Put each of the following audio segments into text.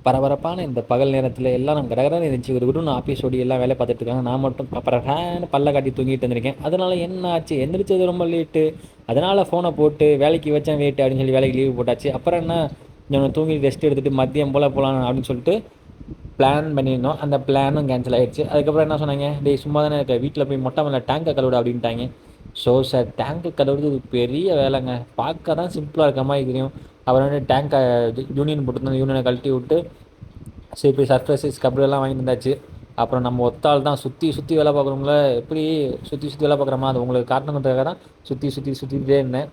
பரபரப்பான இந்த பகல் நேரத்தில் எல்லாம் நம்ம கடகடான்னு இருந்துச்சு. ஒரு குருன்னு ஆஃபீஸ் ஓடி எல்லாம் வேலை பார்த்துட்டு இருக்காங்க. நான் மட்டும் அப்புறம் ஃபேன் பல்ல காட்டி தூங்கிட்டு இருந்திருக்கேன். அதனால என்ன ஆச்சு? எந்திரிச்சது ரொம்ப லேட்டு. அதனால ஃபோனை போட்டு வேலைக்கு வச்சேன் வெயிட் அப்படின்னு சொல்லி வேலைக்கு லீவு போட்டாச்சு. அப்புறம் என்ன, நான் தூங்கி ரெஸ்ட் எடுத்துட்டு மதியம் போல் போகலாம் அப்படின்னு சொல்லிட்டு பிளான் பண்ணியிருந்தோம். அந்த பிளானும் கேன்சல் ஆகிடுச்சு. அதுக்கப்புறம் என்ன சொன்னாங்க, டேய் சும்மா தானே இருக்க, வீட்டில் போய் மொட்டை மேலே டேங்கை கழுவிட அப்படின்ட்டாங்க. ஸோ சார், டேங்க்கு கழுவுறது ஒரு பெரிய வேலைங்க. பார்க்க தான் சிம்பிளாக இருக்க மாதிரி தெரியும். அப்புறம் வந்து டேங்கை யூனியன் போட்டு யூனியனை கழட்டி விட்டு சரி போய் சர்ஃபேஸஸ் கபடியெல்லாம் வாங்கிட்டு வந்தாச்சு. அப்புறம் நம்ம ஒத்தாள் தான் சுற்றி சுற்றி வேலை பார்க்குறவங்கள எப்படி சுற்றி சுற்றி வேலை பார்க்குறோமா, அது உங்களுக்கு காட்டணுங்கிறதுக்காக தான் சுற்றிக்கிட்டே இருந்தேன்.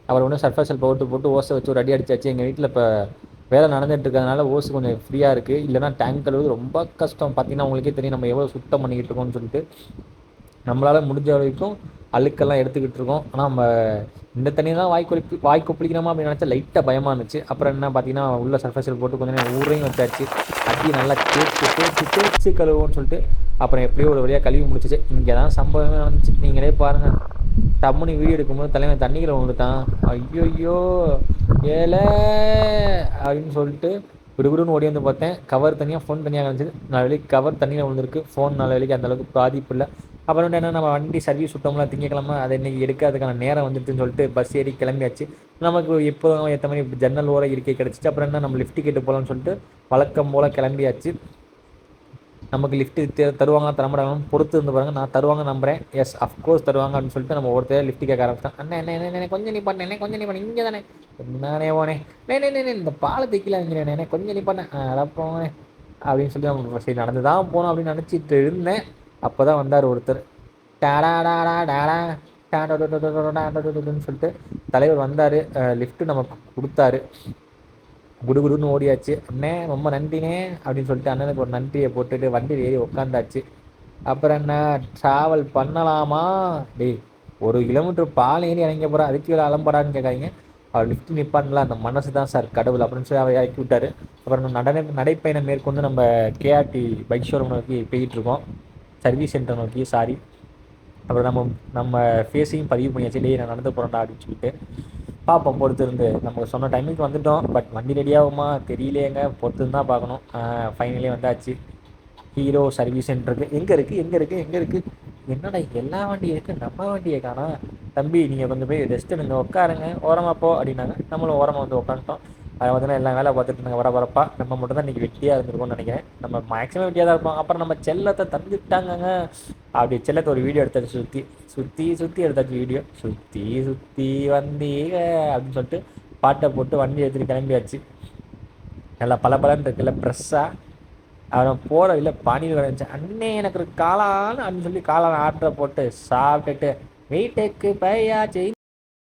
அப்புறம் ஒன்று சர்ஃபேஸில் போட்டு ஓஸை வச்சு ஒரு அடி அடிச்சாச்சு. எங்கள் வீட்டில் இப்போ வேலை நடந்துட்டு இருக்கிறதுனால ஓஸு கொஞ்சம் ஃப்ரீயாக இருக்குது. இல்லைனா டேங்க் கழுவுறது ரொம்ப கஷ்டம். பார்த்தீங்கன்னா உங்களுக்கே தெரியும் நம்ம எவ்வளோ சுத்தம் பண்ணிக்கிட்டு இருக்கோம்னு சொல்லிட்டு. நம்மளால் முடிஞ்ச வரைக்கும் அழுக்கெல்லாம் எடுத்துக்கிட்டு இருக்கோம். ஆனால் நம்ம இந்த தண்ணி தான் வாய் கொப்பளிக்கணுமா அப்படின்னு நினச்சா லைட்டாக பயமாக இருந்துச்சு. அப்புறம் என்ன பார்த்தீங்கன்னா உள்ள சர்ஃபேஸில் போட்டு கொஞ்சம் நேரம் ஊரையும் வச்சாச்சு. அடி நல்லா தேய்ச்சி கழுவுன்னு சொல்லிட்டு அப்புறம் எப்படியோ ஒரு வழியாக கழுவி முடிச்சிச்சு. இங்கே தான் சம்பவமே நடந்துச்சு. நீங்களே பாருங்கள். டம்முனி வீடியோ எடுக்கும்போது தலைவன் தண்ணிகளை வந்துட்டான். ஐயோ ஏல அப்படின்னு சொல்லிட்டு விடுவிடுன்னு ஓடி வந்து பார்த்தேன். கவர் தனியாக ஃபோன் தனியாக கிடச்சிது. 4 வேலைக்கு கவர் தண்ணியில் விழுந்திருக்கு. ஃபோன் 4 வேலைக்கு அந்தளவுக்கு பாதிப்பு இல்லை. அப்புறம் வந்து என்ன, நம்ம வண்டி சர்வீஸ் விட்டோம்ல திங்கக்கிழமை, அதை இன்றைக்கி எடுக்கிறதுக்கான நேரம் வந்துட்டுன்னு சொல்லிட்டு பஸ் ஏறி கிளம்பியாச்சு. நமக்கு எப்போதும் ஏற்ற மாதிரி ஜன்னல் ஓர இருக்கை கிடச்சிச்சு. அப்புறம் என்ன, நம்ம லிஃப்ட் கேட்டு போகலான்னு சொல்லிட்டு வழக்கம் போல் கிளம்பியாச்சு. நமக்கு லிஃப்ட்டு தருவாங்க தரமாட்டாங்கன்னு பொறுத்து இருந்து பாருங்கள். நான் தருவாங்க நம்புகிறேன். எஸ் அஃப்கோர்ஸ் தருவாங்க அப்படின்னு சொல்லிட்டு நம்ம ஒருத்தர் லிஃப்ட் கேட்க ஆரம்பிச்சிட்டேன். அண்ணே என்ன கொஞ்சம் நீ பண்ணேன், கொஞ்சம் நீ பண்ண இங்கே தானே நானே போனேன். இந்த பாலத்தை கீழே இறங்கிறேனே கொஞ்சம் நீ பண்ணேன் போனேன் அப்படின்னு சொல்லி நம்ம சரி நடந்து தான் போகணும் அப்படின்னு நினச்சிட்டு இருந்தேன். அப்போ தான் வந்தார் ஒருத்தர். டாடாடாடா டாடா டான்னு சொல்லிட்டு தலைவர் வந்தார். லிஃப்ட்டு நமக்கு கொடுத்தாரு. குடுகுடுன்னு ஓடியாச்சு. அண்ணே ரொம்ப நன்றினே அப்படின்னு சொல்லிட்டு அண்ணனுக்கு ஒரு நன்றியை போட்டுட்டு வண்டியில் ஏறி உட்காந்தாச்சு. அப்புறம் என்ன, ட்ராவல் பண்ணலாமா? டேய் 1 கிலோமீட்டர் பால் ஏறி இறங்க போகிறேன், அதுக்கு வேறு அலம்படான்னு கேட்காதீங்க. அவர் லிஃப்ட் நிற்பான்ல, அந்த மனசு தான் சார் கடவுள் அப்படின்னு சொல்லி அவர் இறக்கி விட்டார். அப்புறம் நடைப்பயணம் மேற்கொண்டு நம்ம கேஆர்டி பைக் ஷோரூம் நோக்கி போயிட்டுருக்கோம். சர்வீஸ் சென்டர் நோக்கி சாரி. அப்புறம் நம்ம ஃபேஸையும் பதிவு பண்ணியாச்சு. டேய் நான் நடந்து போகிறேன்டா அப்படின்னு சொல்லிட்டு பார்ப்போம். பொறுத்து இருந்து நம்ம சொன்ன டைமுக்கு வந்துவிட்டோம். பட் வண்டி ரெடியாகுமா தெரியலையேங்க, பொறுத்து தான் பார்க்கணும். ஃபைனலி வந்தாச்சு. ஹீரோ சர்வீஸ் சென்டருக்கு. எங்கே இருக்குது என்னடா எல்லா வண்டியும் இருக்குது, நம்ம வண்டியை காணா. தம்பி நீங்கள் கொஞ்சம் போய் ரெஸ்ட் எடுங்க, உட்காருங்க, ஓரமாக போ அப்படின்னாங்க. நம்மளும் ஓரமாக வந்து உட்காந்துட்டோம். அதை பார்த்தீங்கன்னா எல்லாம் வேலை பார்த்துட்டு இருந்தாங்க வரப்பா. நம்ம மட்டும் தான் இன்றைக்கி வெட்டியாக இருந்திருக்கோம்னு நினைக்கிறேன். நம்ம மேக்ஸிமம் வெட்டியாக தான் இருப்போம். அப்புறம் நம்ம செல்லத்தை தந்துட்டாங்கங்க. அப்படி செல்லத்தை ஒரு வீடியோ எடுத்தாச்சு. சுற்றி எடுத்தாச்சு வீடியோ. சுற்றி வந்தீங்க அப்படின்னு சொல்லிட்டு பாட்டை போட்டு வண்டி எடுத்துகிட்டு கிளம்பியாச்சு. நல்லா பலன்னு இருக்குல்ல ப்ரெஸ்ஸாக. அவன் போகிற இல்லை பானியில் கிடந்துச்சு. அண்ணே எனக்கு ஒரு காளான் அப்படின்னு சொல்லி காளான் ஆர்டரை போட்டு சாப்பிட்டுட்டு வீட்டுக்கு பையாச்சு.